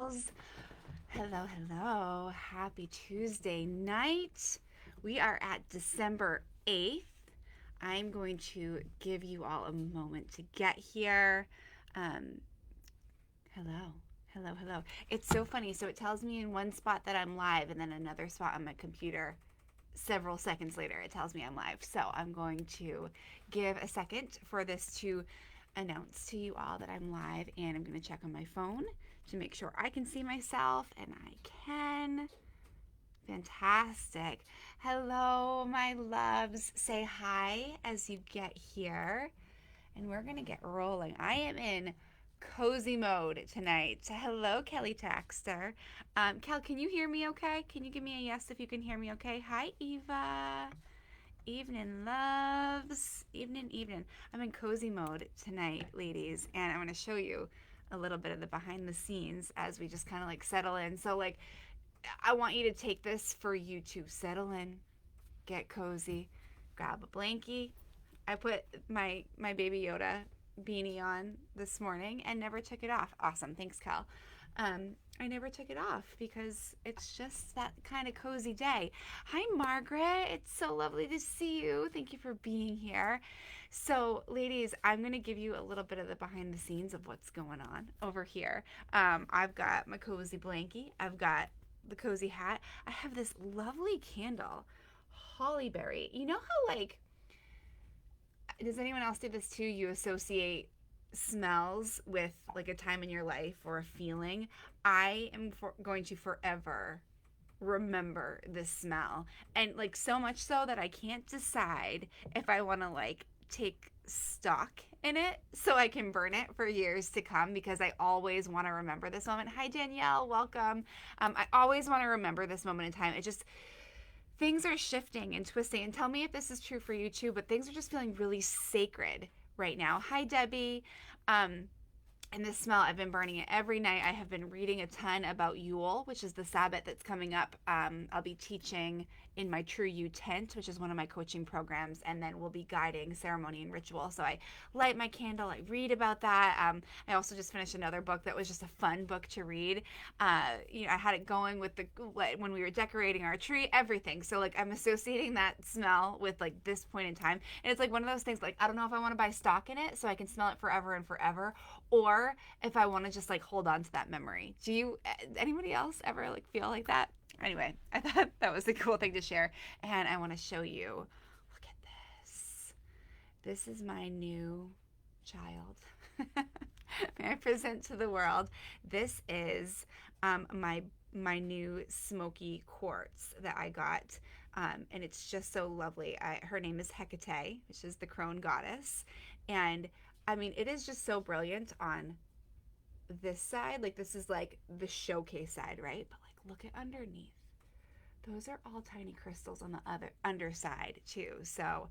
gals. Hello. Happy Tuesday night. We are at December 8th. I'm going to give you all a moment to get here. Um, hello. It's so funny. So it tells me in one spot that I'm live, and then another spot on my computer several seconds later it tells me I'm live. So I'm going to give a second for this to announce to you all that I'm live, and I'm going to check on my phone to make sure I can see myself, and I can. Fantastic. Hello, my loves. Say hi as you get here, and we're going to get rolling. I am in cozy mode tonight. Hello, Kelly Taxter. Kel, can you hear me okay? Can you give me a yes if you can hear me okay? Hi, Eva. Evening, loves. Evening. I'm in cozy mode tonight, ladies, and I'm going to show you a little bit of the behind the scenes as we just kind of like settle in. So, like, I want you to take this for you to settle in, get cozy, grab a blankie. I put my Baby Yoda beanie on this morning and never took it off. Awesome, thanks, Cal. I never took it off because it's just that kind of cozy day. Hi, Margaret. It's so lovely to see you. Thank you for being here. So, ladies, I'm going to give you a little bit of the behind the scenes of what's going on over here. I've got my cozy blankie. I've got the cozy hat. I have this lovely candle, hollyberry. You know how, like, does anyone else do this too? You associate smells with like a time in your life or a feeling. I am going to forever remember this smell, and like so much so that I can't decide if I want to like take stock in it so I can burn it for years to come, because I always want to remember this moment. Hi, Danielle, welcome. I always want to remember this moment in time. It just, things are shifting and twisting, and tell me if this is true for you too, but things are just feeling really sacred right now. Hi, Debbie. um and this smell, I've been burning it every night. I have been reading a ton about Yule, which is the Sabbath that's coming up. I'll be teaching in my True You tent, which is one of my coaching programs, and then we'll be guiding ceremony and ritual. So I light my candle, I read about that. I also just finished another book that was just a fun book to read. I had it going with the when we were decorating our tree, everything. So like I'm associating that smell with like this point in time, and it's like one of those things. Like I don't know if I want to buy stock in it so I can smell it forever and forever, or if I want to just like hold on to that memory. Do you, anybody else ever like feel like that? Anyway, I thought that was a cool thing to share, and I want to show you. Look at this. This is my new child. May I present to the world? This is my new smoky quartz that I got, and it's just so lovely. Her name is Hecate, which is the crone goddess, and I mean, it is just so brilliant on this side. Like, this is like the showcase side, right? But like, look at underneath. Those are all tiny crystals on the other underside too. So,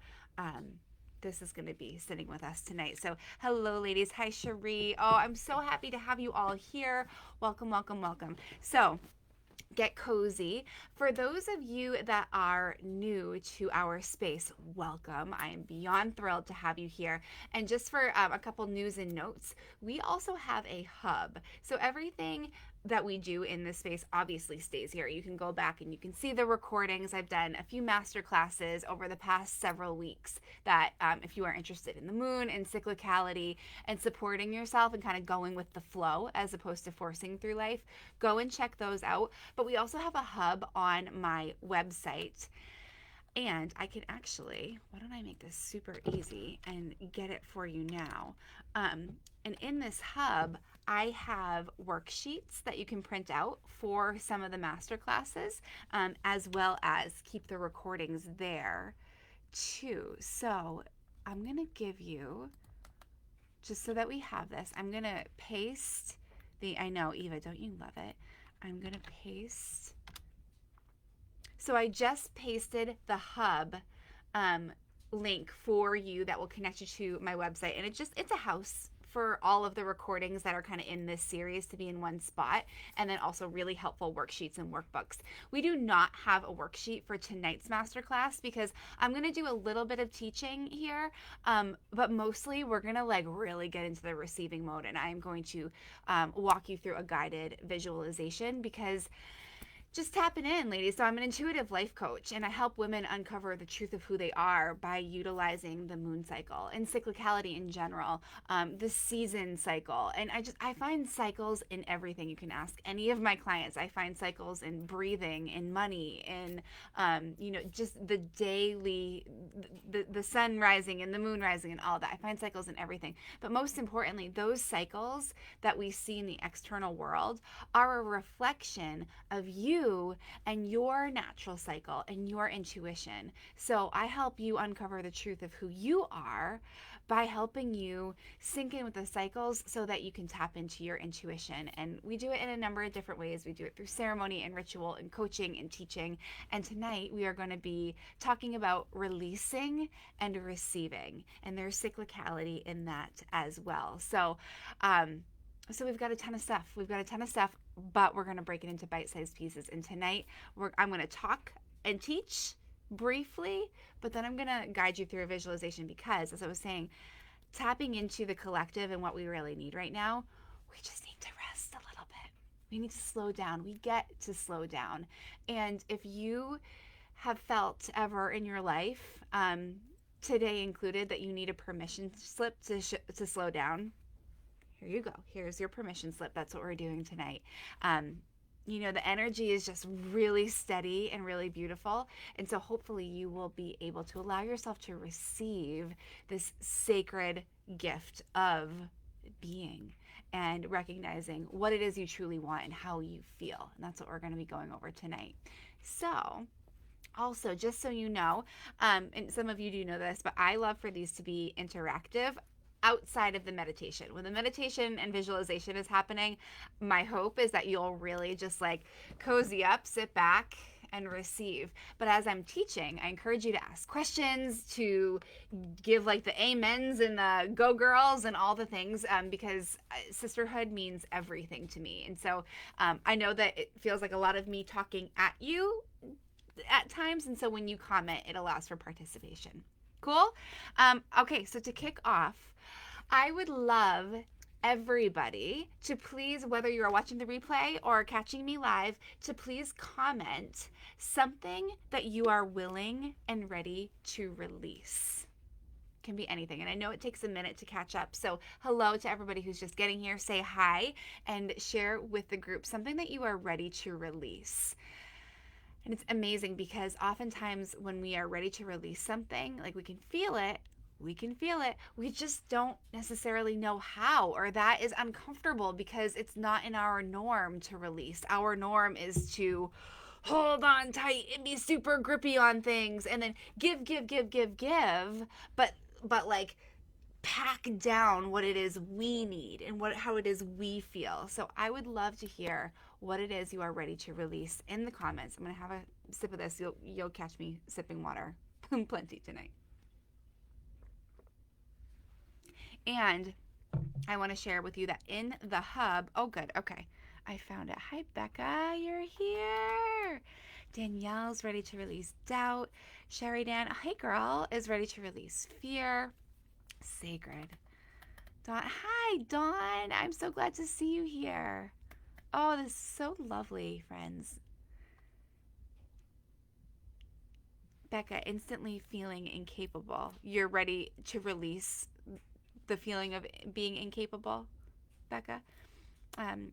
this is going to be sitting with us tonight. So, hello, ladies. Hi, Cherie. Oh, I'm so happy to have you all here. Welcome. So, get cozy. For those of you that are new to our space, welcome. I am beyond thrilled to have you here. And just for a couple news and notes, we also have a hub. So everything that we do in this space obviously stays here. You can go back and you can see the recordings. I've done a few master classes over the past several weeks that if you are interested in the moon and cyclicality and supporting yourself and kind of going with the flow as opposed to forcing through life, go and check those out. But we also have a hub on my website. And I can actually, why don't I make this super easy and get it for you now? And in this hub, I have worksheets that you can print out for some of the master classes, as well as keep the recordings there too. So I'm going to give you, just so that we have this, I'm going to paste I know, Eva, don't you love it? I'm going to paste. So I just pasted the hub link for you that will connect you to my website. And it's a house for all of the recordings that are kind of in this series to be in one spot, and then also really helpful worksheets and workbooks. We do not have a worksheet for tonight's masterclass because I'm going to do a little bit of teaching here, but mostly we're going to like really get into the receiving mode, and I'm going to walk you through a guided visualization because just tapping in, ladies. So I'm an intuitive life coach, and I help women uncover the truth of who they are by utilizing the moon cycle and cyclicality in general, the season cycle. And I find cycles in everything. You can ask any of my clients. I find cycles in breathing, in money, in just the daily, the sun rising and the moon rising and all that. I find cycles in everything. But most importantly, those cycles that we see in the external world are a reflection of you and your natural cycle and your intuition. So I help you uncover the truth of who you are by helping you sink in with the cycles so that you can tap into your intuition. And we do it in a number of different ways. We do it through ceremony and ritual and coaching and teaching. And tonight we are going to be talking about releasing and receiving. And there's cyclicality in that as well. So we've got a ton of stuff. But we're going to break it into bite-sized pieces. And tonight, I'm going to talk and teach briefly, but then I'm going to guide you through a visualization because, as I was saying, tapping into the collective and what we really need right now, we just need to rest a little bit. We need to slow down. We get to slow down. And if you have felt ever in your life, today included, that you need a permission slip to slow down, here you go. Here's your permission slip. That's what we're doing tonight. The energy is just really steady and really beautiful. And so hopefully you will be able to allow yourself to receive this sacred gift of being and recognizing what it is you truly want and how you feel. And that's what we're going to be going over tonight. So also, just so you know, and some of you do know this, but I love for these to be interactive outside of the meditation. When the meditation and visualization is happening, my hope is that you'll really just like cozy up, sit back, and receive. But as I'm teaching, I encourage you to ask questions, to give like the amens and the go girls and all the things, because sisterhood means everything to me. And so I know that it feels like a lot of me talking at you at times. And so when you comment, it allows for participation. Cool? Okay, so to kick off, I would love everybody to please, whether you're watching the replay or catching me live, to please comment something that you are willing and ready to release. It can be anything. And I know it takes a minute to catch up. So hello to everybody who's just getting here. Say hi and share with the group something that you are ready to release. And it's amazing because oftentimes when we are ready to release something, like we can feel it, we just don't necessarily know how, or that is uncomfortable because it's not in our norm to release. Our norm is to hold on tight and be super grippy on things and then give, but like pack down what it is we need and how it is we feel. So I would love to hear what it is you are ready to release in the comments. I'm going to have a sip of this. You'll catch me sipping water plenty tonight. And I want to share with you that in the hub, oh good, okay, I found it. Hi Becca, you're here. Danielle's ready to release doubt. Sherry Dan, hey girl, is ready to release fear. Sacred. Dawn, hi Dawn, I'm so glad to see you here. Oh, this is so lovely, friends. Becca, instantly feeling incapable. You're ready to release the feeling of being incapable, Becca.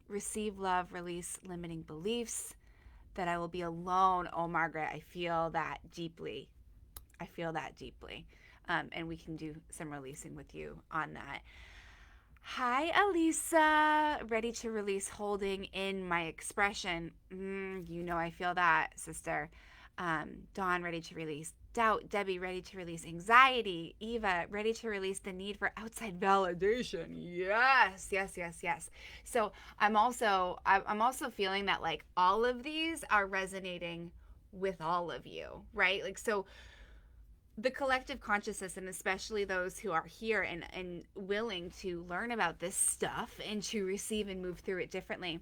Receive love, release limiting beliefs, that I will be alone. Oh, Margaret, I feel that deeply. And we can do some releasing with you on that. Hi, Elisa. Ready to release holding in my expression. I feel that, sister. Dawn, ready to release doubt. Debbie, ready to release anxiety. Eva, ready to release the need for outside validation. Yes. So I'm also feeling that like all of these are resonating with all of you, right? Like, so the collective consciousness, and especially those who are here and willing to learn about this stuff and to receive and move through it differently,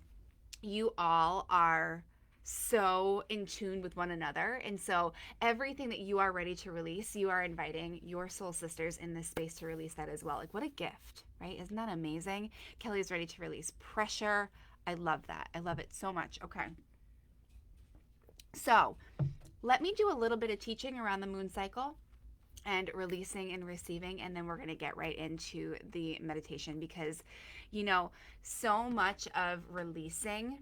you all are so in tune with one another. And so everything that you are ready to release, you are inviting your soul sisters in this space to release that as well. Like, what a gift, right? Isn't that amazing? Kelly's ready to release pressure. I love that. I love it so much. Okay. So let me do a little bit of teaching around the moon cycle and releasing and receiving, and then we're going to get right into the meditation, because so much of releasing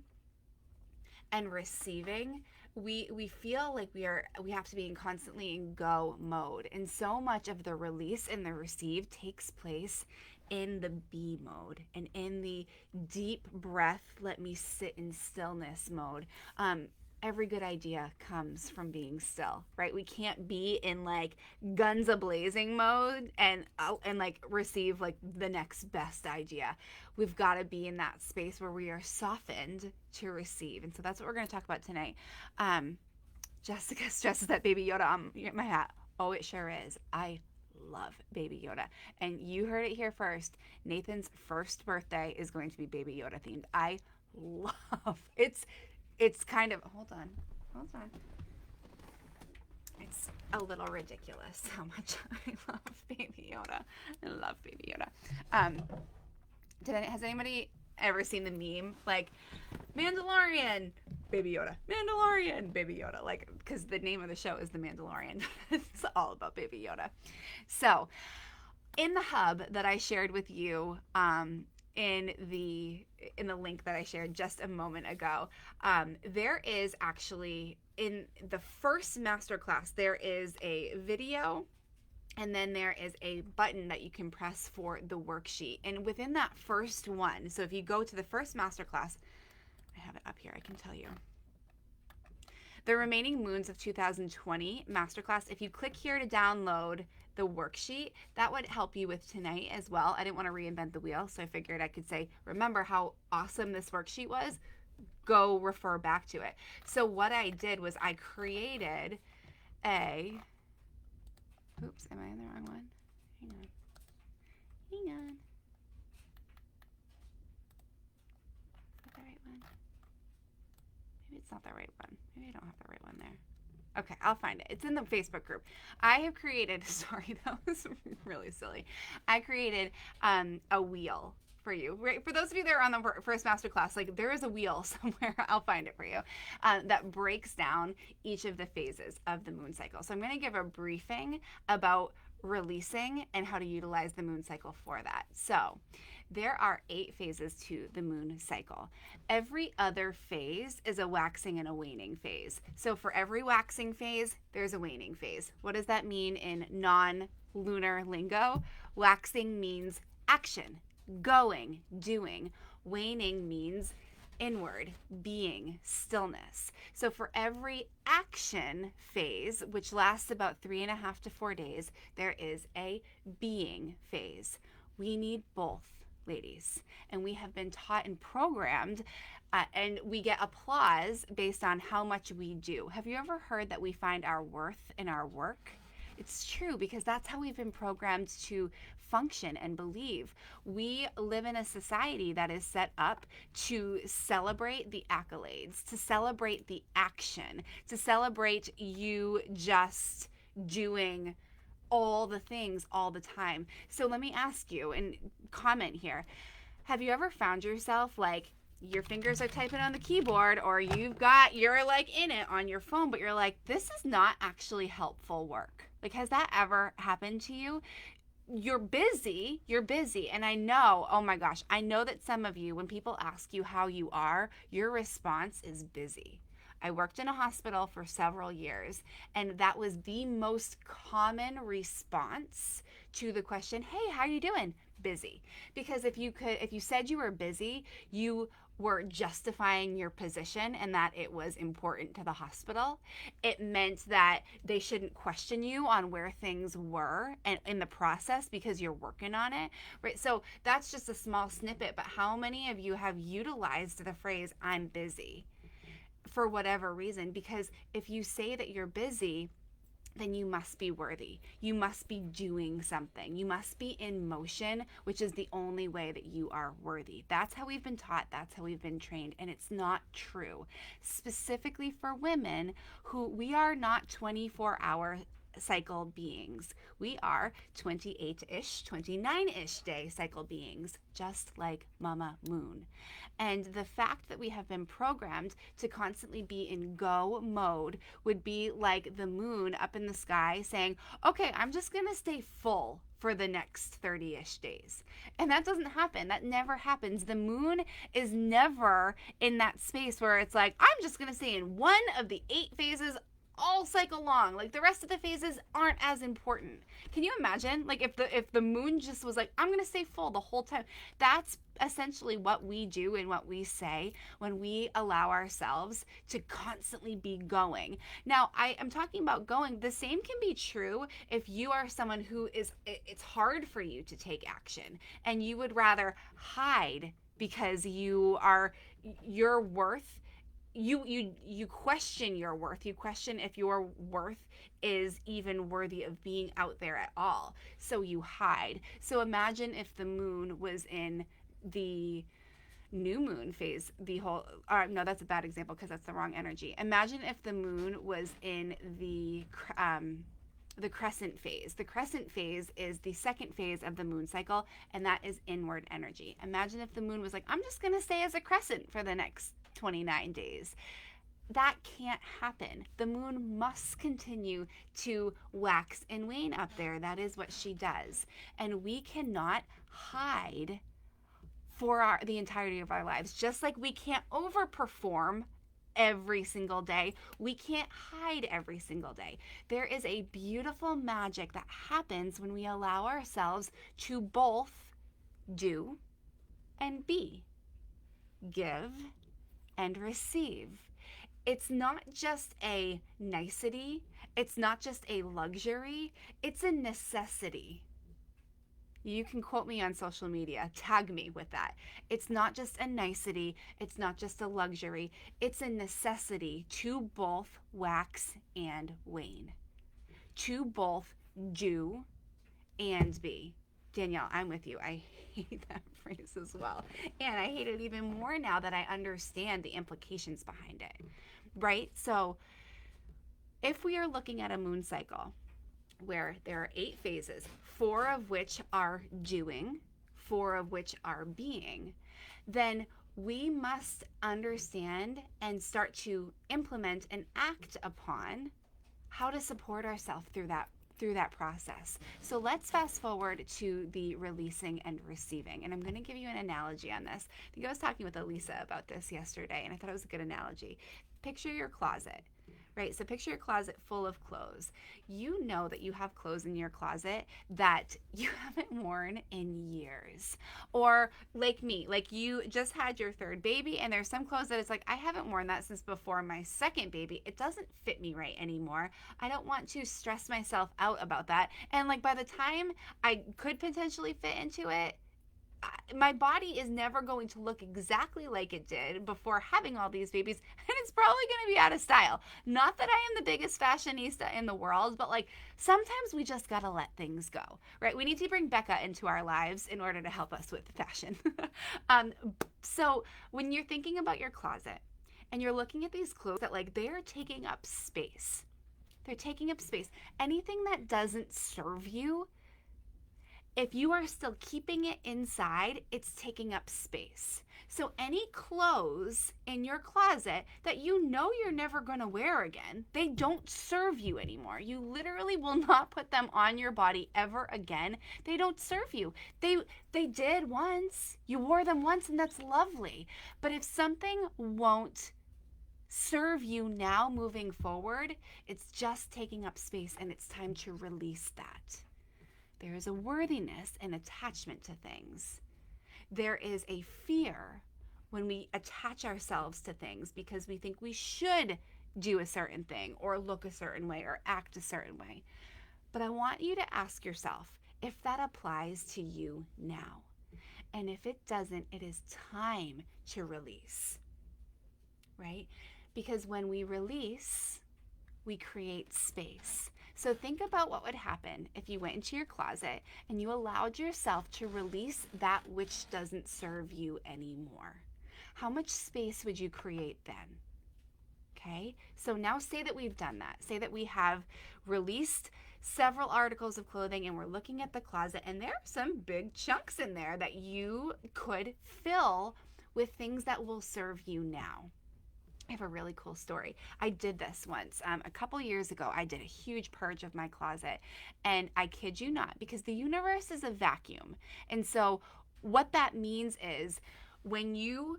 and receiving, we feel like we have to be constantly in go mode, and so much of the release and the receive takes place in the be mode and in the deep breath, let me sit in stillness mode. Every good idea comes from being still, right? We can't be in like guns a-blazing mode and like receive like the next best idea. We've got to be in that space where we are softened to receive. And so that's what we're going to talk about tonight. Jessica stresses that Baby Yoda on my hat. Oh, it sure is. I love Baby Yoda. And you heard it here first. Nathan's first birthday is going to be Baby Yoda themed. I love it's kind of, hold on. It's a little ridiculous how much I love Baby Yoda. I love Baby Yoda. Has anybody ever seen the meme? Like, Mandalorian, Baby Yoda. Mandalorian, Baby Yoda. Like, because the name of the show is The Mandalorian. It's all about Baby Yoda. So, in the hub that I shared with you, in the link that I shared just a moment ago, there is actually, in the first masterclass, there is a video, and then there is a button that you can press for the worksheet. And within that first one, so if you go to the first masterclass, I have it up here, I can tell you. The Remaining Moons of 2020 masterclass, if you click here to download the worksheet, that would help you with tonight as well. I didn't want to reinvent the wheel, so I figured I could say, remember how awesome this worksheet was? Go refer back to it. So what I did was I created oops, am I in the wrong one? Hang on. Is that the right one? Maybe it's not the right one. Maybe I don't have the right one there. Okay, I'll find it. It's in the Facebook group. I have created, sorry, that was really silly. I created a wheel for you. Right? For those of you that are on the first masterclass, like, there is a wheel somewhere, I'll find it for you, that breaks down each of the phases of the moon cycle. So I'm going to give a briefing about releasing and how to utilize the moon cycle for that. So there are 8 phases to the moon cycle. Every other phase is a waxing and a waning phase. So for every waxing phase, there's a waning phase. What does that mean in non-lunar lingo? Waxing means action, going, doing. Waning means inward, being, stillness. So for every action phase, which lasts about 3.5 to 4 days, there is a being phase. We need both, ladies, and we have been taught and programmed, and we get applause based on how much we do. Have you ever heard that we find our worth in our work? It's true, because that's how we've been programmed to function and believe. We live in a society that is set up to celebrate the accolades, to celebrate the action, to celebrate you just doing all the things all the time. So let me ask you, and comment here, have you ever found yourself like your fingers are typing on the keyboard, or you're like in it on your phone, but you're like, this is not actually helpful work? Like, has that ever happened to you? You're busy, and I know, oh my gosh, I know that some of you, when people ask you how you are, your response is busy. I worked in a hospital for several years, and that was the most common response to the question, hey, how are you doing? Busy. Because if you said you were busy, you were justifying your position and that it was important to the hospital. It meant that they shouldn't question you on where things were and in the process because you're working on it, right? So that's just a small snippet, but how many of you have utilized the phrase, I'm busy, for whatever reason? Because if you say that you're busy, then you must be worthy. You must be doing something. You must be in motion, which is the only way that you are worthy. That's how we've been taught. That's how we've been trained. And it's not true. Specifically for women who we are not 24-hour cycle beings. We are 28-ish, 29-ish day cycle beings, just like Mama Moon. And the fact that we have been programmed to constantly be in go mode would be like the moon up in the sky saying, okay, I'm just going to stay full for the next 30-ish days. And that doesn't happen. That never happens. The moon is never in that space where it's like, I'm just going to stay in one of the 8 phases all cycle long. Like the rest of the phases aren't as important. Can you imagine? Like if the moon just was like, I'm gonna stay full the whole time. That's essentially what we do and what we say when we allow ourselves to constantly be going. Now, I am talking about going. The same can be true if you are someone who is, it's hard for you to take action and you would rather hide because your worth, you question your worth. You question if your worth is even worthy of being out there at all. So you hide. So imagine if the moon was in the new moon phase, no, that's a bad example because that's the wrong energy. Imagine if the moon was in the crescent phase. The crescent phase is the second phase of the moon cycle, and that is inward energy. Imagine if the moon was like, I'm just going to stay as a crescent for the next 29 days. That can't happen. The moon must continue to wax and wane up there. That is what she does. And we cannot hide for the entirety of our lives. Just like we can't overperform every single day, we can't hide every single day. There is a beautiful magic that happens when we allow ourselves to both do and be, give and receive. It's not just a nicety, it's not just a luxury, it's a necessity. You can quote me on social media, tag me with that. It's not just a nicety, it's not just a luxury, it's a necessity to both wax and wane, to both do and be. Danielle, I'm with you. I hate that phrase as well. And I hate it even more now that I understand the implications behind it, right? So if we are looking at a moon cycle where there are 8 phases, 4 of which are doing, 4 of which are being, then we must understand and start to implement and act upon how to support ourselves through that process. So let's fast forward to the releasing and receiving. And I'm going to give you an analogy on this. I think I was talking with Elisa about this yesterday, and I thought it was a good analogy. Picture your closet, right? So picture your closet full of clothes. You know that you have clothes in your closet that you haven't worn in years. Or like me, like you just had your 3rd baby and there's some clothes that it's like, I haven't worn that since before my 2nd baby. It doesn't fit me right anymore. I don't want to stress myself out about that. And like by the time I could potentially fit into it, my body is never going to look exactly like it did before having all these babies, and it's probably going to be out of style. Not that I am the biggest fashionista in the world, but like sometimes we just got to let things go, right? We need to bring Becca into our lives in order to help us with fashion. So when you're thinking about your closet and you're looking at these clothes that like they're taking up space, anything that doesn't serve you, if you are still keeping it inside, it's taking up space. So any clothes in your closet that you know you're never going to wear again, they don't serve you anymore. You literally will not put them on your body ever again. They don't serve you. They did once. You wore them once and that's lovely. But if something won't serve you now moving forward, it's just taking up space and it's time to release that. There is a worthiness and attachment to things. There is a fear when we attach ourselves to things because we think we should do a certain thing or look a certain way or act a certain way. But I want you to ask yourself if that applies to you now. And if it doesn't, it is time to release, right? Because when we release, we create space. So think about what would happen if you went into your closet and you allowed yourself to release that which doesn't serve you anymore. How much space would you create then? Okay, so now say that we've done that. Say that we have released several articles of clothing and we're looking at the closet, and there are some big chunks in there that you could fill with things that will serve you now. I have a really cool story. I did this once. A couple years ago, I did a huge purge of my closet. And I kid you not, because the universe is a vacuum. And so what that means is when you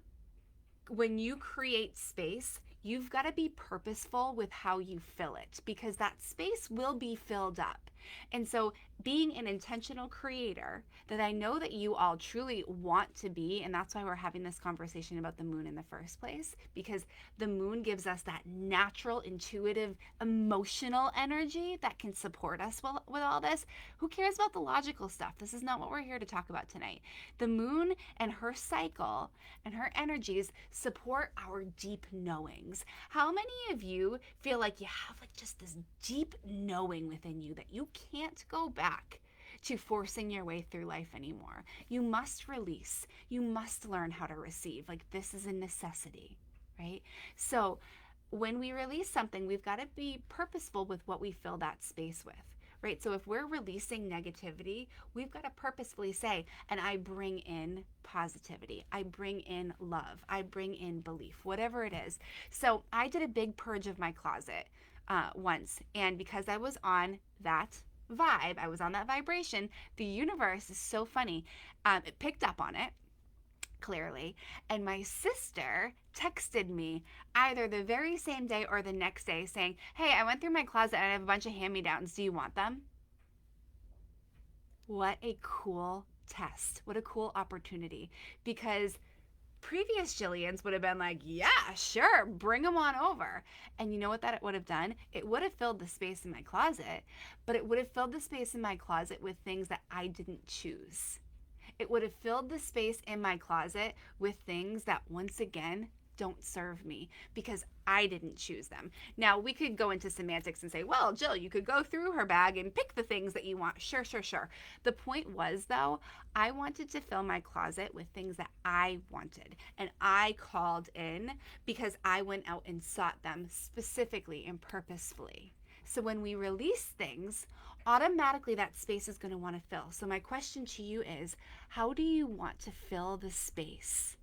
create space, you've got to be purposeful with how you fill it, because that space will be filled up. And so being an intentional creator that I know that you all truly want to be, and that's why we're having this conversation about the moon in the first place, because the moon gives us that natural, intuitive, emotional energy that can support us with all this. Who cares about the logical stuff? This is not what we're here to talk about tonight. The moon and her cycle and her energies support our deep knowings. How many of you feel like you have like just this deep knowing within you that you can't go back to forcing your way through life anymore? You must release. You must learn how to receive. Like, this is a necessity, right? So when we release something, we've got to be purposeful with what we fill that space with, right? So if we're releasing negativity, we've got to purposefully say, and I bring in positivity. I bring in love. I bring in belief, whatever it is. So I did a big purge of my closet once. And because I was on that vibe, I was on that vibration, the universe is so funny. It picked up on it, clearly. And my sister texted me either the very same day or the next day saying, hey, I went through my closet and I have a bunch of hand-me-downs. Do you want them? What a cool test. What a cool opportunity. Because previous Jillians would have been like, yeah, sure, bring them on over. And you know what that would have done? It would have filled the space in my closet, but it would have filled the space in my closet with things that I didn't choose. It would have filled the space in my closet with things that, once again, don't serve me because I didn't choose them. Now, we could go into semantics and say, well, Jill, you could go through her bag and pick the things that you want. Sure, sure, sure. The point was, though, I wanted to fill my closet with things that I wanted. And I called in because I went out and sought them specifically and purposefully. So when we release things, automatically that space is going to want to fill. So my question to you is, how do you want to fill the space?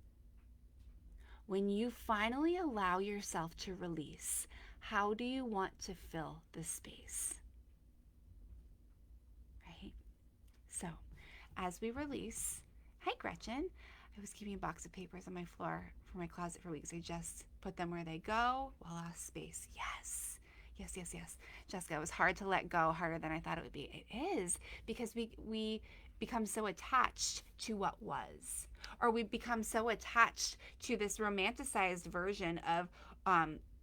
When you finally allow yourself to release, how do you want to fill the space? Right? So, as we release, hi Gretchen. I was keeping a box of papers on my floor for my closet for weeks. I just put them where they go. Voila, space. Yes. Yes, yes, yes. Jessica, it was hard to let go, harder than I thought it would be. It is, because we become so attached to what was, or we become so attached to this romanticized version of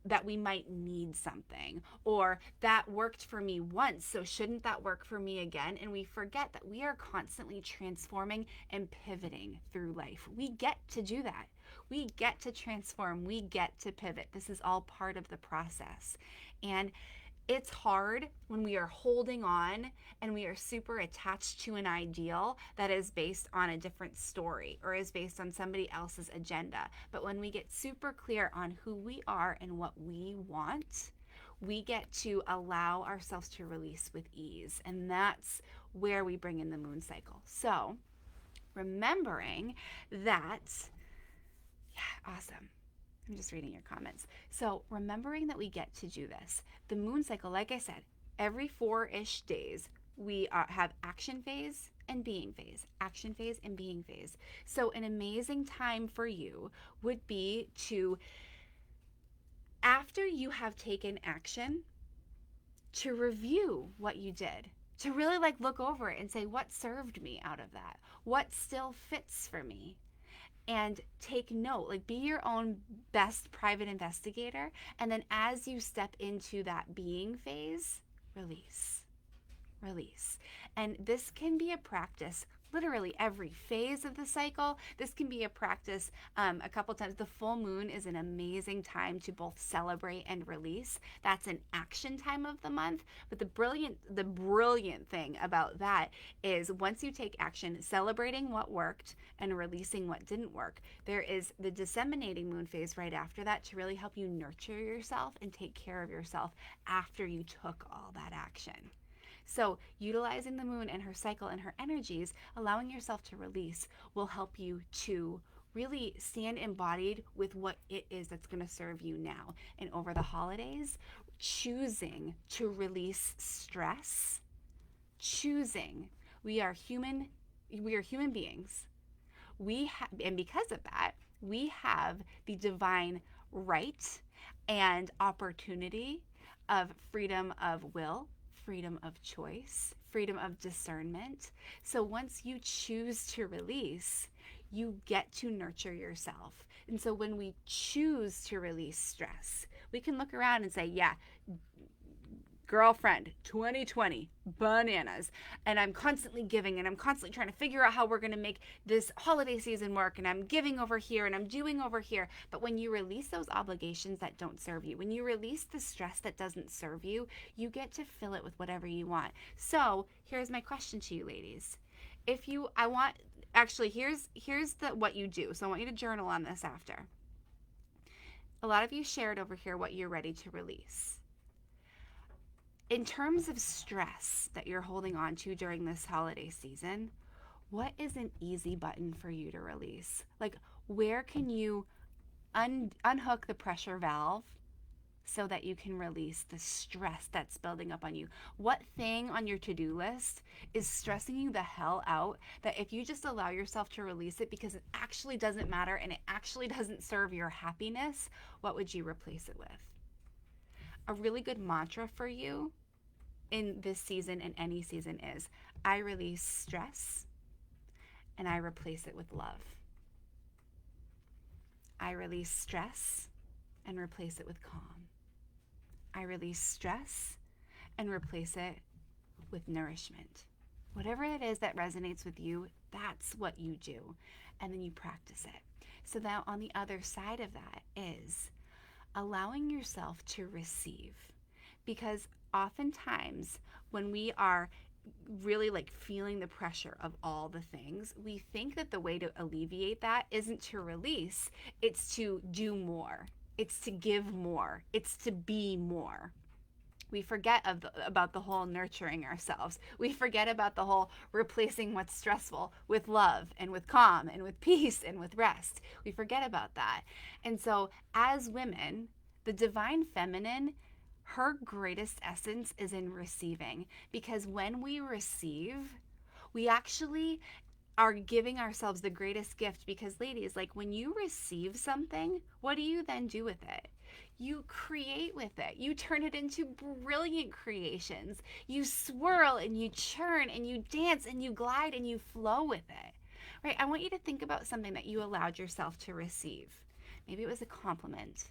that we might need something, or that worked for me once, so shouldn't that work for me again? And we forget that we are constantly transforming and pivoting through life. We get to do that. We get to transform. We get to pivot. This is all part of the process. And it's hard when we are holding on and we are super attached to an ideal that is based on a different story or is based on somebody else's agenda. But when we get super clear on who we are and what we want, we get to allow ourselves to release with ease. And that's where we bring in the moon cycle. So remembering that, yeah, awesome. I'm just reading your comments. So remembering that we get to do this. The moon cycle, like I said, every 4-ish days, we have action phase and being phase, action phase and being phase. So an amazing time for you would be to, after you have taken action, to review what you did, to really like look over it and say, what served me out of that? What still fits for me? And take note, like be your own best private investigator. And then as you step into that being phase, release. And this can be a practice literally every phase of the cycle. This can be a practice a couple times. The full moon is an amazing time to both celebrate and release. That's an action time of the month. But the brilliant thing about that is once you take action, celebrating what worked and releasing what didn't work, there is the disseminating moon phase right after that to really help you nurture yourself and take care of yourself after you took all that action. So utilizing the moon and her cycle and her energies, allowing yourself to release, will help you to really stand embodied with what it is that's going to serve you now. And over the holidays, choosing to release stress, choosing. We are human beings. And because of that, we have the divine right and opportunity of freedom of will, freedom of choice, freedom of discernment. So once you choose to release, you get to nurture yourself. And so when we choose to release stress, we can look around and say, yeah, girlfriend, 2020, bananas. And I'm constantly giving and I'm constantly trying to figure out how we're going to make this holiday season work. And I'm giving over here and I'm doing over here. But when you release those obligations that don't serve you, when you release the stress that doesn't serve you, you get to fill it with whatever you want. So here's my question to you ladies. Here's what you do. So I want you to journal on this after. A lot of you shared over here what you're ready to release. In terms of stress that you're holding on to during this holiday season, what is an easy button for you to release? Like, where can you unhook the pressure valve so that you can release the stress that's building up on you? What thing on your to-do list is stressing you the hell out that if you just allow yourself to release it because it actually doesn't matter and it actually doesn't serve your happiness, what would you replace it with? A really good mantra for you in this season and any season is, I release stress and I replace it with love. I release stress and replace it with calm. I release stress and replace it with nourishment. Whatever it is that resonates with you, that's what you do. And then you practice it. So now on the other side of that is allowing yourself to receive. Because oftentimes when we are really like feeling the pressure of all the things, we think that the way to alleviate that isn't to release, it's to do more. It's to give more. It's to be more. We forget about the whole nurturing ourselves. We forget about the whole replacing what's stressful with love and with calm and with peace and with rest. We forget about that. And so as women, the divine feminine, her greatest essence is in receiving, because when we receive, we actually are giving ourselves the greatest gift. Because ladies, like when you receive something, what do you then do with it? You create with it. You turn it into brilliant creations. You swirl and you churn and you dance and you glide and you flow with it, right? I want you to think about something that you allowed yourself to receive. Maybe it was a compliment.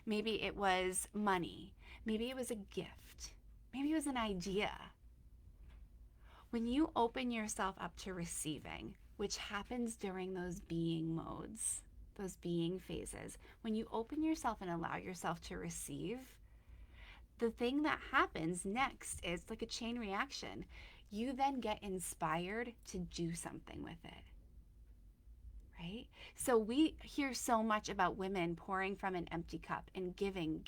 Maybe it was money. Maybe it was a gift. Maybe it was an idea. When you open yourself up to receiving, which happens during those being modes, those being phases, when you open yourself and allow yourself to receive, the thing that happens next is like a chain reaction. You then get inspired to do something with it. Right? So we hear so much about women pouring from an empty cup and giving.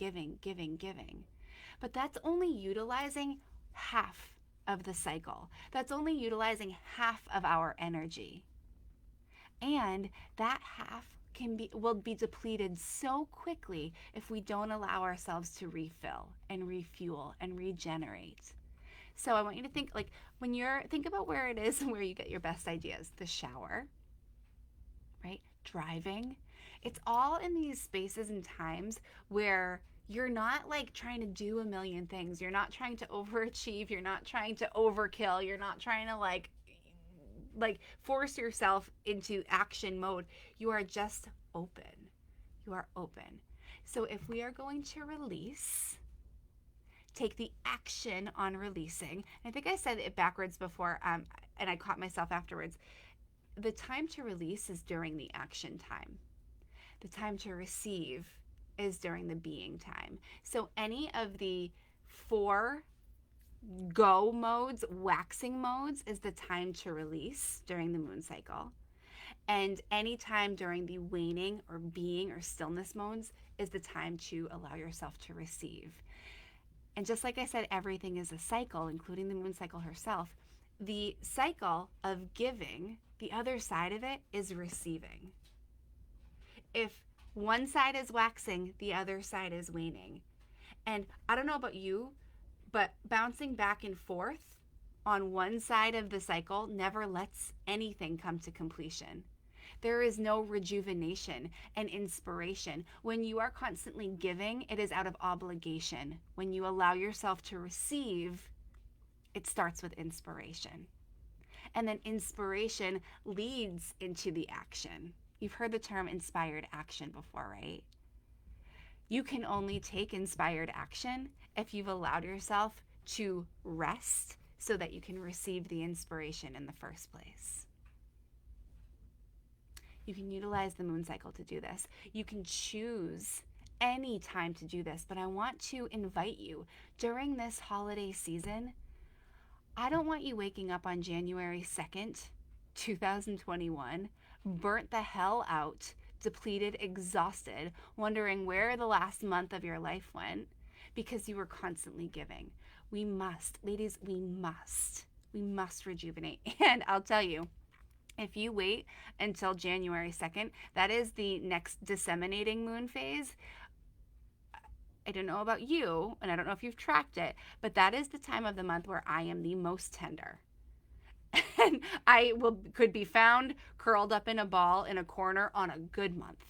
But that's only utilizing half of the cycle. That's only utilizing half of our energy. And that half will be depleted so quickly if we don't allow ourselves to refill and refuel and regenerate. So I want you to think, like, think about where it is and where you get your best ideas. The shower, right? Driving. It's all in these spaces and times where you're not like trying to do a million things. You're not trying to overachieve. You're not trying to overkill. You're not trying to like force yourself into action mode. You are just open. You are open. So if we are going to release, take the action on releasing. I think I said it backwards before, and I caught myself afterwards. The time to release is during the action time. The time to receive is during the being time. So any of the 4 go modes, waxing modes, is the time to release during the moon cycle. And any time during the waning or being or stillness modes is the time to allow yourself to receive. And just like I said, everything is a cycle, including the moon cycle herself. The cycle of giving, the other side of it is receiving. If one side is waxing, the other side is waning. And I don't know about you, but bouncing back and forth on one side of the cycle never lets anything come to completion. There is no rejuvenation and inspiration. When you are constantly giving, it is out of obligation. When you allow yourself to receive, it starts with inspiration. And then inspiration leads into the action. You've heard the term inspired action before, right? You can only take inspired action if you've allowed yourself to rest so that you can receive the inspiration in the first place. You can utilize the moon cycle to do this. You can choose any time to do this, but I want to invite you during this holiday season. I don't want you waking up on January 2nd, 2021, burnt the hell out, depleted, exhausted, wondering where the last month of your life went because you were constantly giving. We must, ladies, we must rejuvenate. And I'll tell you, if you wait until January 2nd, that is the next disseminating moon phase. I don't know about you, and I don't know if you've tracked it, but that is the time of the month where I am the most tender. And could be found curled up in a ball in a corner on a good month.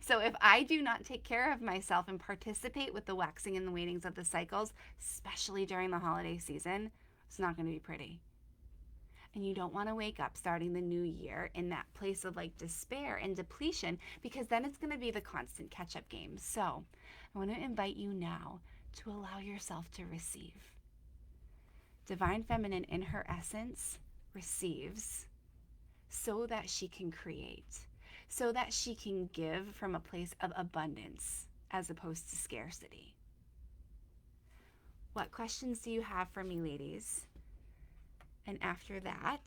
So if I do not take care of myself and participate with the waxing and the wanings of the cycles, especially during the holiday season, it's not going to be pretty. And you don't want to wake up starting the new year in that place of like despair and depletion, because then it's going to be the constant catch-up game. So I want to invite you now to allow yourself to receive. Divine Feminine in her essence receives so that she can create, so that she can give from a place of abundance as opposed to scarcity. What questions do you have for me, ladies? And after that,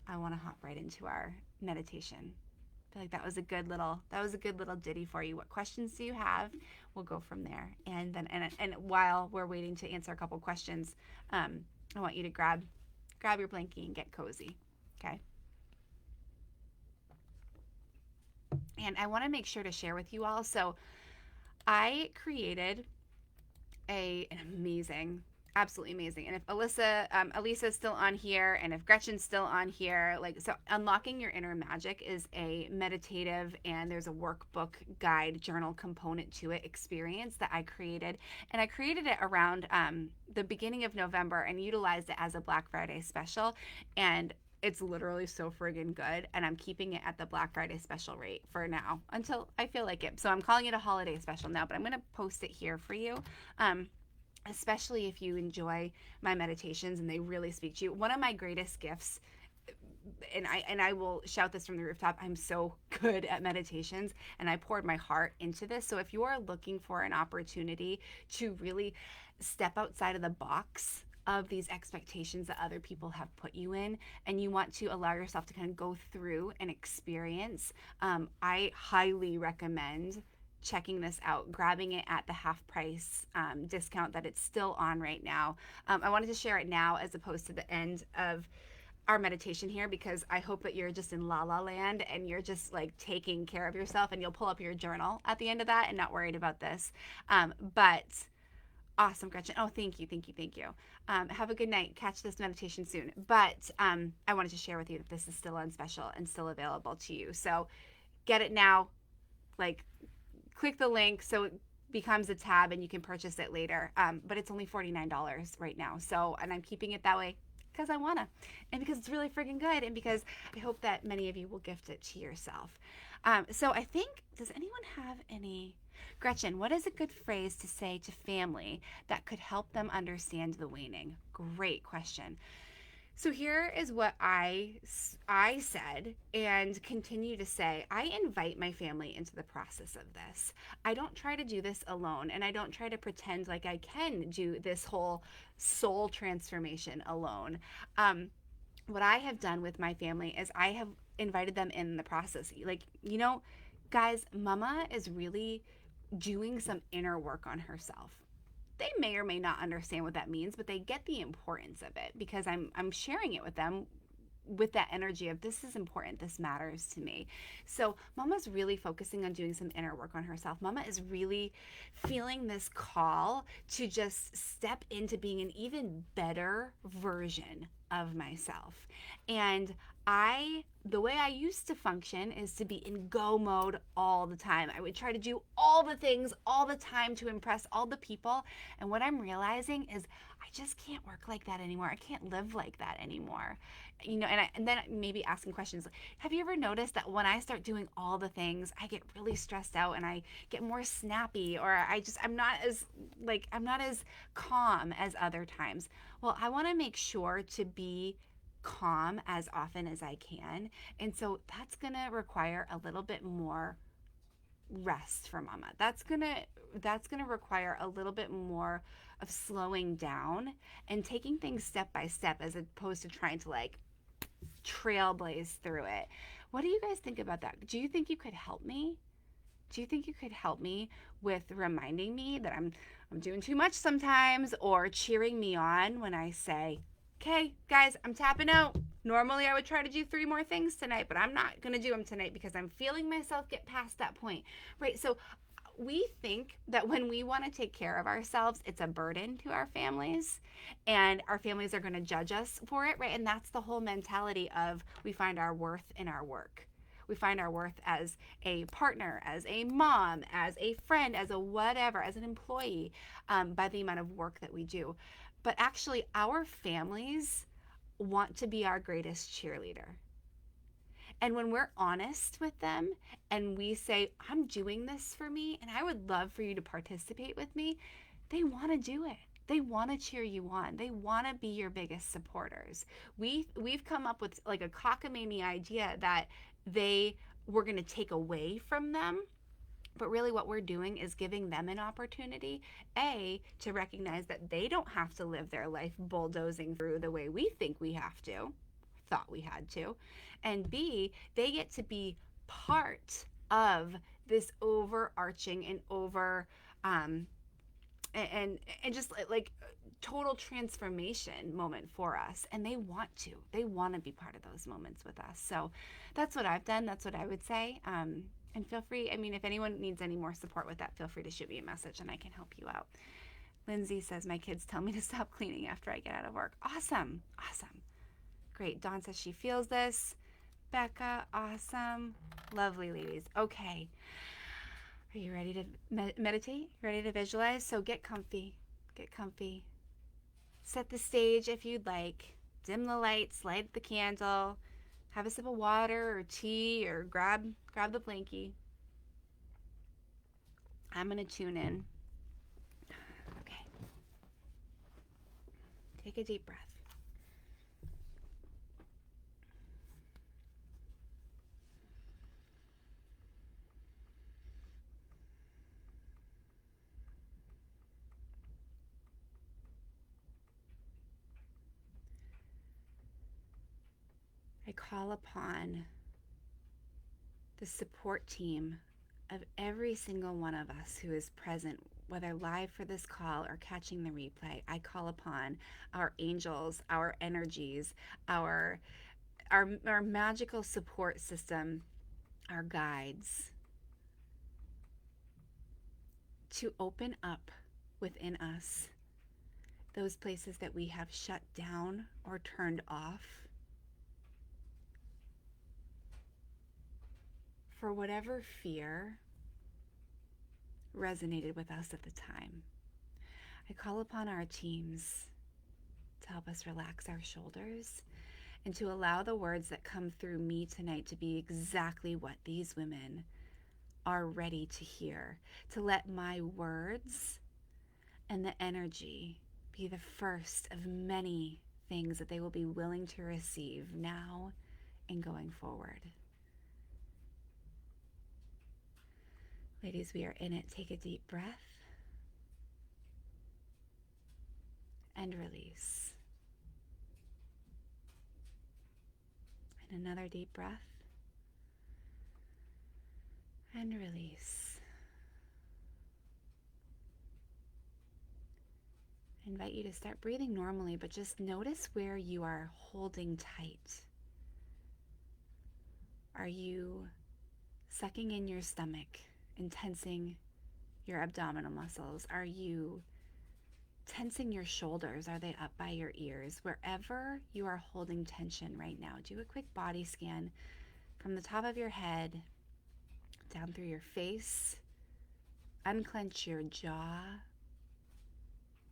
I want to hop right into our meditation. I feel like that was a good little ditty for you. What questions do you have? We'll go from there. And then and while we're waiting to answer a couple questions, I want you to grab your blankie and get cozy. Okay? And I want to make sure to share with you all. So I created an amazing, absolutely amazing. And if Elisa's still on here, and if Gretchen's still on here, so Unlocking Your Inner Magic is a meditative, and there's a workbook, guide, journal component to it, experience that I created. And I created it around the beginning of November and utilized it as a Black Friday special. And it's literally so friggin' good, and I'm keeping it at the Black Friday special rate for now until I feel like it. So I'm calling it a holiday special now, but I'm going to post it here for you. Especially if you enjoy my meditations and they really speak to you. One of my greatest gifts, and I will shout this from the rooftop, I'm so good at meditations, and I poured my heart into this. So if you are looking for an opportunity to really step outside of the box of these expectations that other people have put you in, and you want to allow yourself to kind of go through and experience, I highly recommend checking this out, grabbing it at the half price discount that it's still on right now. I wanted to share it now as opposed to the end of our meditation here, because I hope that you're just in la la land and you're just like taking care of yourself, and you'll pull up your journal at the end of that and not worried about this. But awesome, Gretchen. Oh, thank you. Have a good night. Catch this meditation soon. But I wanted to share with you that this is still on special and still available to you. So get it now. Click the link so it becomes a tab and you can purchase it later. But it's only $49 right now. So, and I'm keeping it that way because I wanna, and because it's really freaking good, and because I hope that many of you will gift it to yourself. So I think, does anyone have any? Gretchen, what is a good phrase to say to family that could help them understand the waning? Great question. So here is what I said and continue to say. I invite my family into the process of this. I don't try to do this alone, and I don't try to pretend like I can do this whole soul transformation alone. What I have done with my family is I have invited them in the process. Like, guys, Mama is really doing some inner work on herself. They may or may not understand what that means, but they get the importance of it because I'm sharing it with them with that energy of this is important, this matters to me. So Mama's really focusing on doing some inner work on herself. Mama is really feeling this call to just step into being an even better version of myself. And the way I used to function is to be in go mode all the time. I would try to do all the things all the time to impress all the people. And what I'm realizing is I just can't work like that anymore. I can't live like that anymore. And then maybe asking questions. Have you ever noticed that when I start doing all the things, I get really stressed out and I get more snappy, or I'm not as calm as other times. Well, I want to make sure to be calm as often as I can. And so that's going to require a little bit more rest for Mama. That's going to require a little bit more of slowing down and taking things step by step as opposed to trying to like trailblaze through it. What do you guys think about that? Do you think you could help me? Do you think you could help me with reminding me that I'm doing too much sometimes, or cheering me on when I say, okay, guys, I'm tapping out. Normally I would try to do 3 more things tonight, but I'm not going to do them tonight because I'm feeling myself get past that point, right? So we think that when we want to take care of ourselves, it's a burden to our families, and our families are going to judge us for it, right? And that's the whole mentality of we find our worth in our work. We find our worth as a partner, as a mom, as a friend, as a whatever, as an employee, by the amount of work that we do. But actually, our families want to be our greatest cheerleader. And when we're honest with them and we say, I'm doing this for me and I would love for you to participate with me, they want to do it. They want to cheer you on. They want to be your biggest supporters. We've come up with like a cockamamie idea that we're going to take away from them. But really what we're doing is giving them an opportunity, to recognize that they don't have to live their life bulldozing through the way we think we have to, thought we had to. And B, they get to be part of this overarching and and just like total transformation moment for us. And they want to be part of those moments with us. So that's what I've done. That's what I would say. And feel free, if anyone needs any more support with that, feel free to shoot me a message and I can help you out. Lindsay says, my kids tell me to stop cleaning after I get out of work. Awesome. Great. Dawn says she feels this. Becca, awesome. Lovely, ladies. Okay. Are you ready to meditate? Ready to visualize? So get comfy. Set the stage if you'd like. Dim the lights, light the candle. Have a sip of water or tea, or grab the blankie. I'm going to tune in. Okay. Take a deep breath. I call upon the support team of every single one of us who is present, whether live for this call or catching the replay. I call upon our angels, our energies, our magical support system, our guides, to open up within us those places that we have shut down or turned off for whatever fear resonated with us at the time. I call upon our teams to help us relax our shoulders and to allow the words that come through me tonight to be exactly what these women are ready to hear, to let my words and the energy be the first of many things that they will be willing to receive now and going forward. Ladies, we are in it. Take a deep breath and release. And another deep breath and release. I invite you to start breathing normally, but just notice where you are holding tight. Are you sucking in your stomach and tensing your abdominal muscles? Are you tensing your shoulders? Are they up by your ears? Wherever you are holding tension right now, do a quick body scan from the top of your head down through your face. Unclench your jaw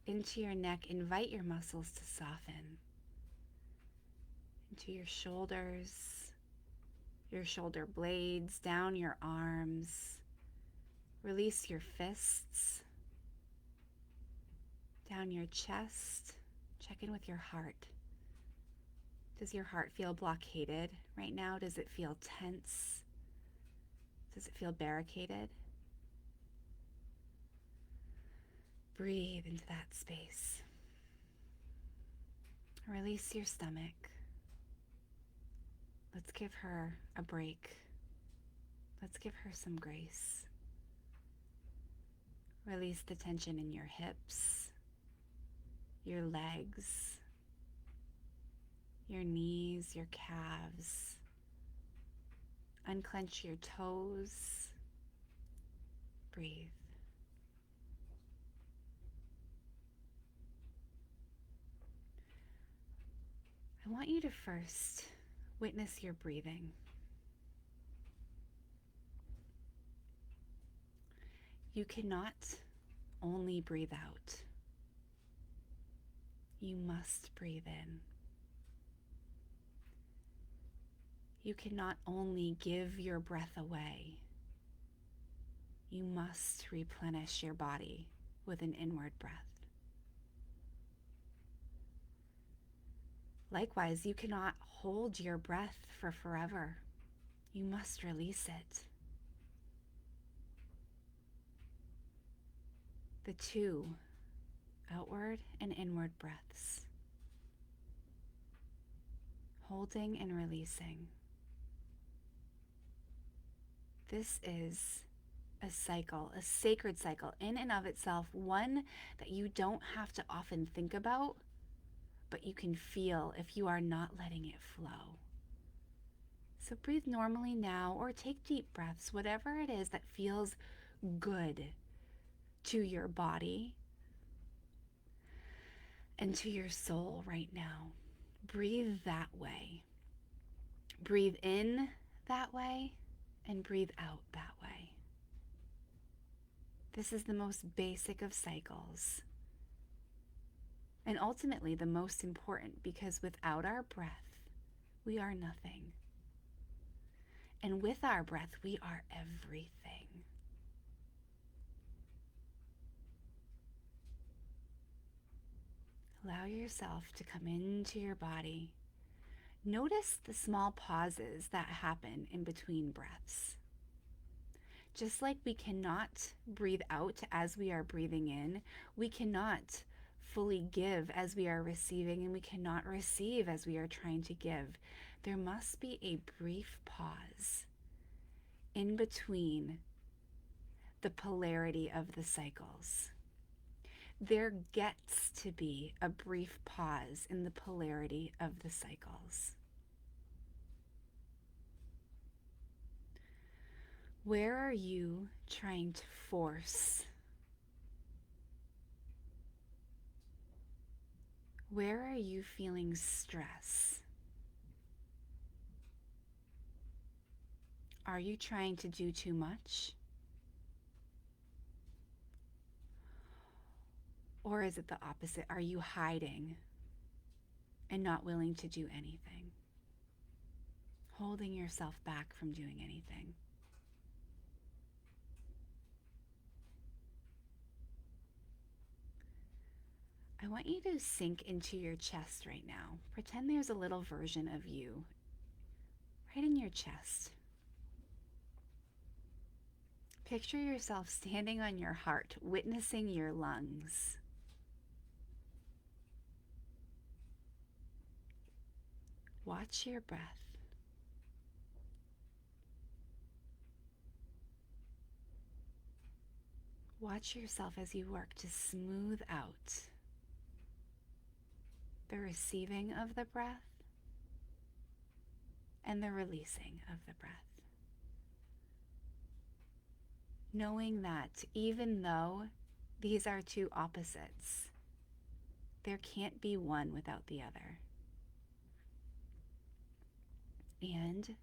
into your neck. Invite your muscles to soften into your shoulders, your shoulder blades, down your arms. Release your fists, down your chest. Check in with your heart. Does your heart feel blockaded right now? Does it feel tense? Does it feel barricaded? Breathe into that space. Release your stomach. Let's give her a break. Let's give her some grace. Release the tension in your hips, your legs, your knees, your calves. Unclench your toes. Breathe. I want you to first witness your breathing. You cannot only breathe out. You must breathe in. You cannot only give your breath away. You must replenish your body with an inward breath. Likewise, you cannot hold your breath for forever. You must release it. The two outward and inward breaths, holding and releasing. This is a cycle, a sacred cycle in and of itself, one that you don't have to often think about, but you can feel if you are not letting it flow. So breathe normally now, or take deep breaths, whatever it is that feels good to your body and to your soul right now. Breathe that way. Breathe in that way and breathe out that way. This is the most basic of cycles, and ultimately the most important, because without our breath, we are nothing. And with our breath, we are everything. Allow yourself to come into your body. Notice the small pauses that happen in between breaths. Just like we cannot breathe out as we are breathing in, we cannot fully give as we are receiving, and we cannot receive as we are trying to give. There must be a brief pause in between the polarity of the cycles. There gets to be a brief pause in the polarity of the cycles. Where are you trying to force? Where are you feeling stress? Are you trying to do too much? Or is it the opposite? Are you hiding and not willing to do anything? Holding yourself back from doing anything? I want you to sink into your chest right now. Pretend there's a little version of you right in your chest. Picture yourself standing on your heart, witnessing your lungs. Watch your breath. Watch yourself as you work to smooth out the receiving of the breath and the releasing of the breath. Knowing that even though these are two opposites, there can't be one without the other. And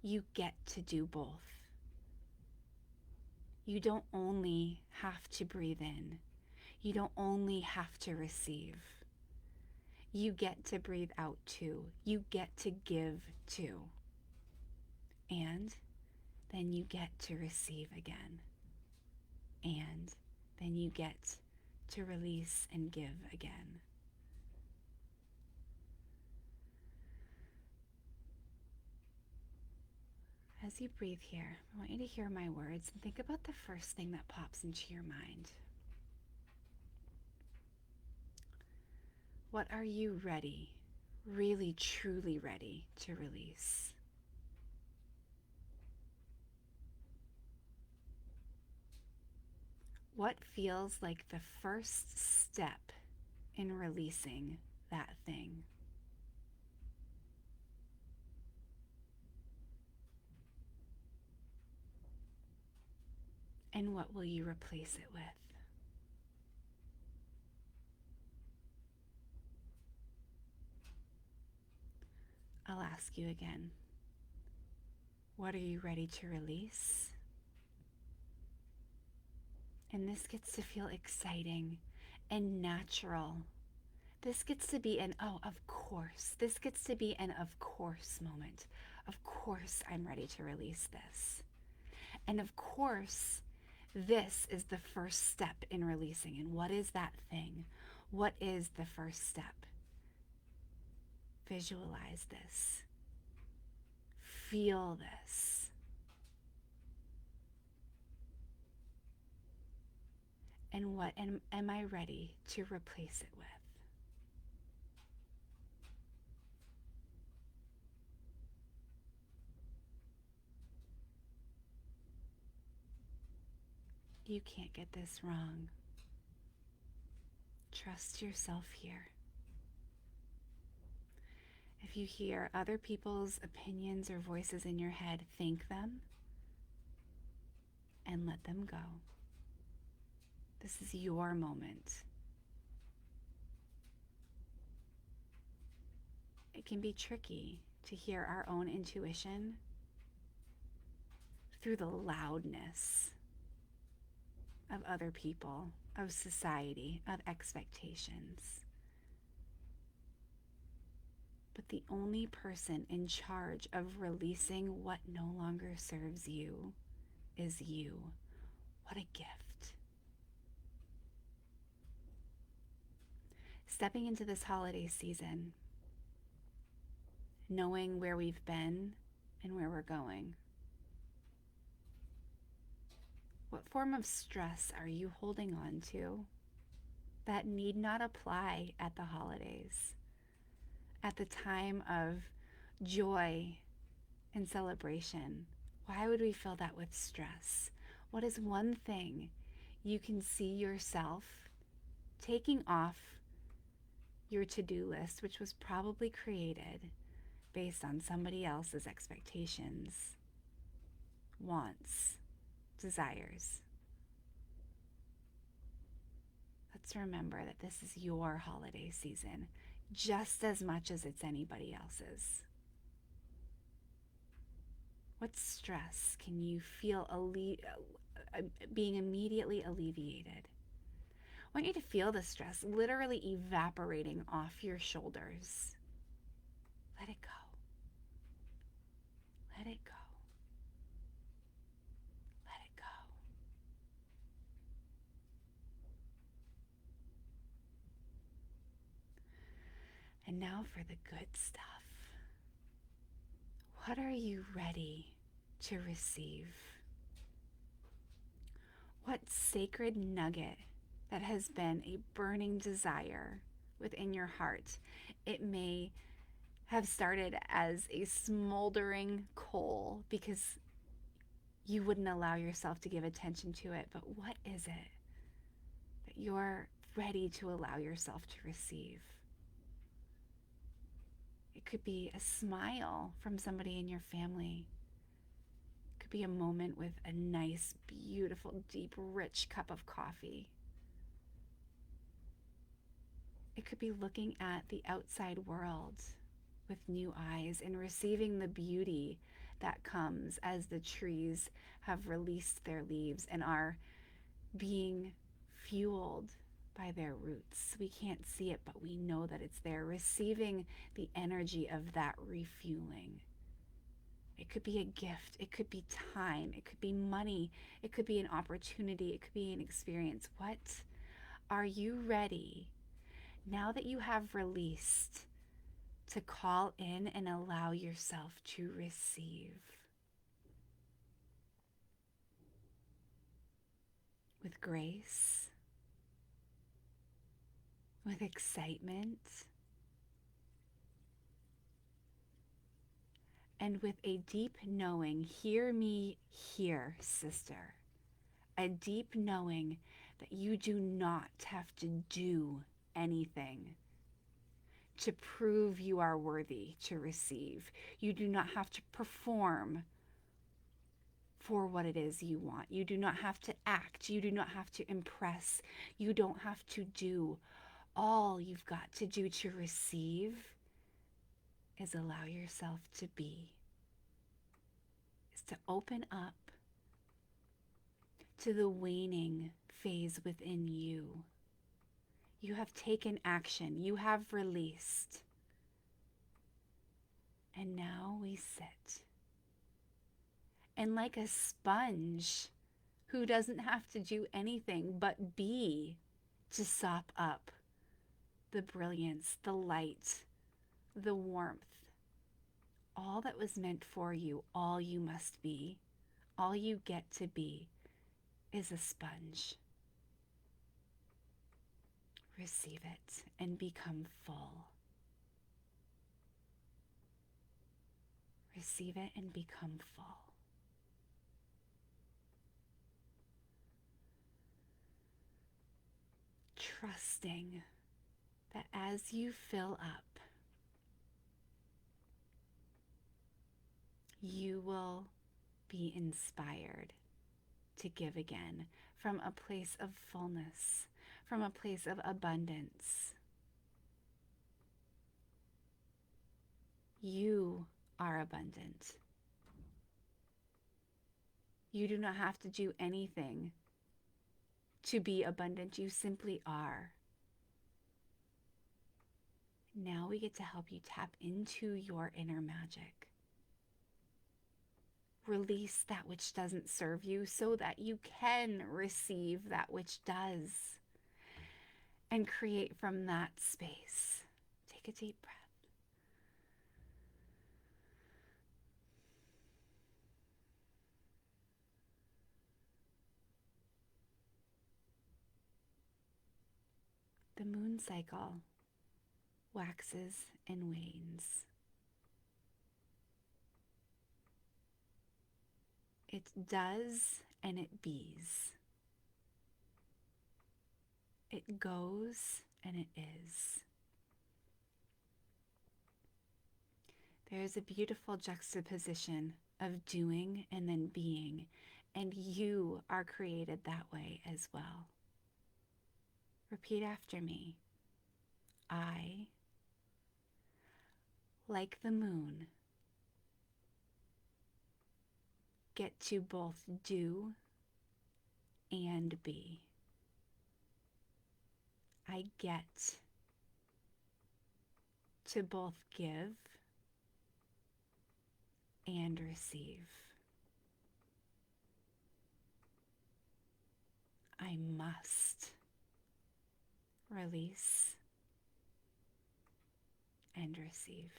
you get to do both. You don't only have to breathe in. You don't only have to receive. You get to breathe out too. You get to give too. And then you get to receive again. And then you get to release and give again. As you breathe here, I want you to hear my words and think about the first thing that pops into your mind. What are you ready, really truly ready to release? What feels like the first step in releasing that thing? And what will you replace it with? I'll ask you again. What are you ready to release? And this gets to feel exciting and natural. This gets to be an, oh, of course. This gets to be an of course moment. Of course I'm ready to release this. And of course, this is the first step in releasing. And what is that thing? What is the first step? Visualize this. Feel this. And what am I ready to replace it with? You can't get this wrong. Trust yourself here. If you hear other people's opinions or voices in your head, thank them and let them go. This is your moment. It can be tricky to hear our own intuition through the loudness of other people, of society, of expectations. But the only person in charge of releasing what no longer serves you is you. What a gift. Stepping into this holiday season, knowing where we've been and where we're going. What form of stress are you holding on to that need not apply at the holidays? At the time of joy and celebration, why would we fill that with stress? What is one thing you can see yourself taking off your to-do list, which was probably created based on somebody else's expectations, wants, desires? Let's remember that this is your holiday season just as much as it's anybody else's. What stress can you feel being immediately alleviated? I want you to feel the stress literally evaporating off your shoulders. Let it go. Let it go. Let it go. And now for the good stuff. What are you ready to receive? What sacred nugget that has been a burning desire within your heart? It may have started as a smoldering coal because you wouldn't allow yourself to give attention to it, but what is it that you're ready to allow yourself to receive? It could be a smile from somebody in your family. It could be a moment with a nice, beautiful, deep, rich cup of coffee. It could be looking at the outside world with new eyes and receiving the beauty that comes as the trees have released their leaves and are being fueled by their roots. We can't see it, but we know that it's there, receiving the energy of that refueling. It could be a gift, it could be time, it could be money, it could be an opportunity, it could be an experience. What are you ready, now that you have released, to call in and allow yourself to receive? With grace, with excitement, and with a deep knowing, hear me here, sister, a deep knowing that you do not have to do anything to prove you are worthy to receive. You do not have to perform for what it is you want. You do not have to act. You do not have to impress. You don't have to do. All you've got to do to receive is allow yourself to be, is to open up to the waning phase within you. You have taken action. You have released. And now we sit. And like a sponge who doesn't have to do anything but be, to sop up the brilliance, the light, the warmth, all that was meant for you, all you must be, all you get to be is a sponge. Receive it and become full. Receive it and become full. Trusting that as you fill up, you will be inspired to give again from a place of fullness, from a place of abundance. You are abundant. You do not have to do anything to be abundant. You simply are. Now we get to help you tap into your inner magic. Release that which doesn't serve you so that you can receive that which does. And create from that space. Take a deep breath. The moon cycle waxes and wanes. It does and it bees. It goes and it is. There is a beautiful juxtaposition of doing and then being, and you are created that way as well. Repeat after me. I, like the moon, get to both do and be. I get to both give and receive. I must release and receive.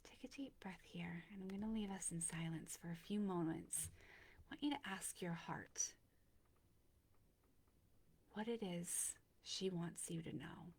Take a deep breath here, and I'm going to leave us in silence for a few moments. I want you to ask your heart what it is she wants you to know.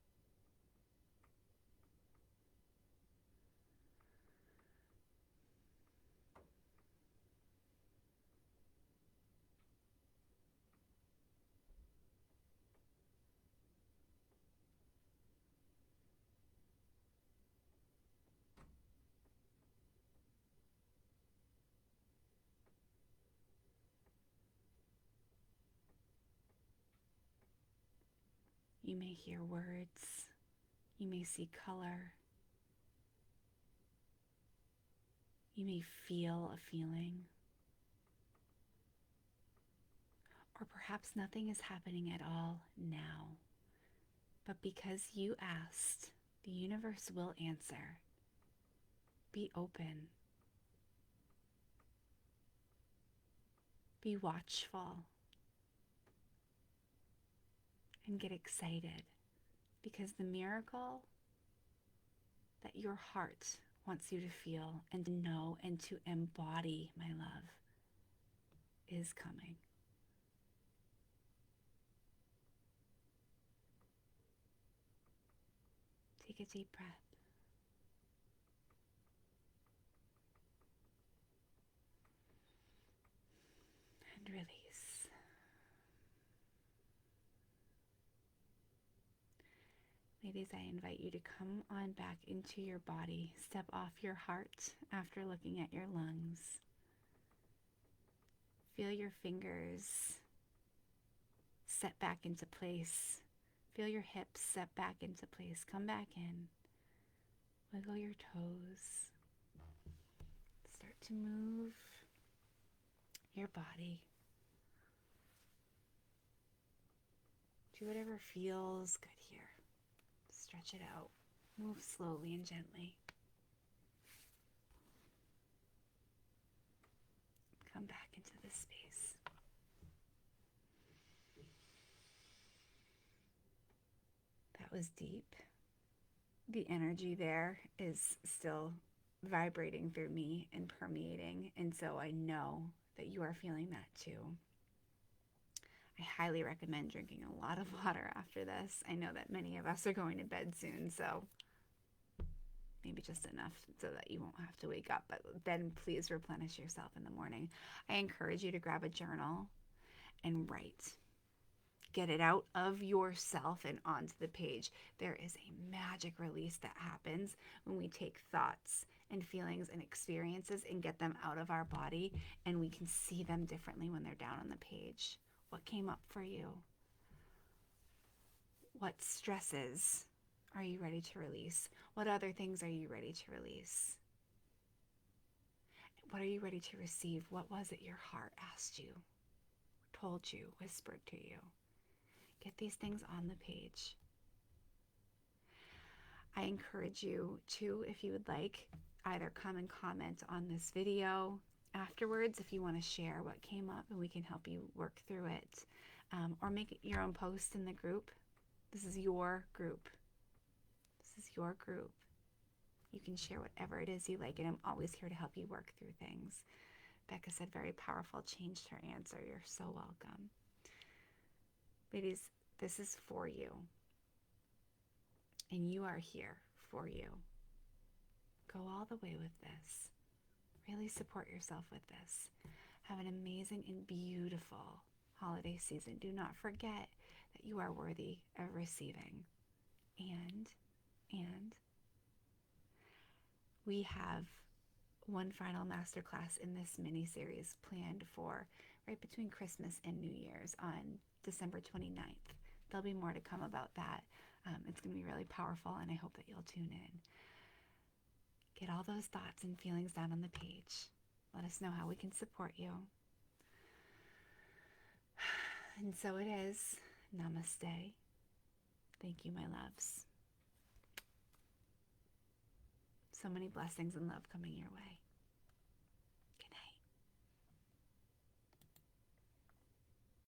You may hear words, you may see color, you may feel a feeling, or perhaps nothing is happening at all now. But because you asked, the universe will answer. Be open. Be watchful. And get excited, because the miracle that your heart wants you to feel and to know and to embody, my love, is coming. Take a deep breath. And release. Ladies, I invite you to come on back into your body. Step off your heart after looking at your lungs. Feel your fingers set back into place. Feel your hips set back into place. Come back in. Wiggle your toes. Start to move your body. Do whatever feels good here. Stretch it out. Move slowly and gently. Come back into this space. That was deep. The energy there is still vibrating through me and permeating, and so I know that you are feeling that too. I highly recommend drinking a lot of water after this. I know that many of us are going to bed soon, so maybe just enough so that you won't have to wake up, but then please replenish yourself in the morning. I encourage you to grab a journal and write. Get it out of yourself and onto the page. There is a magic release that happens when we take thoughts and feelings and experiences and get them out of our body, and we can see them differently when they're down on the page. What came up for you? What stresses are you ready to release? What other things are you ready to release? What are you ready to receive? What was it your heart asked you, told you, whispered to you? Get these things on the page. I encourage you to, if you would like, either come and comment on this video afterwards if you want to share what came up and we can help you work through it, or make your own post in the group. This is your group. This is your group. You can share whatever it is you like, and I'm always here to help you work through things. Becca said, very powerful, changed her answer. You're so welcome. Ladies, this is for you. And you are here for you. Go all the way with this. Really support yourself with this. Have an amazing and beautiful holiday season. Do not forget that you are worthy of receiving. And we have one final masterclass in this mini-series planned for right between Christmas and New Year's on December 29th. There'll be more to come about that. It's going to be really powerful, and I hope that you'll tune in. Get all those thoughts and feelings down on the page. Let us know how we can support you. And so it is. Namaste. Thank you, my loves. So many blessings and love coming your way.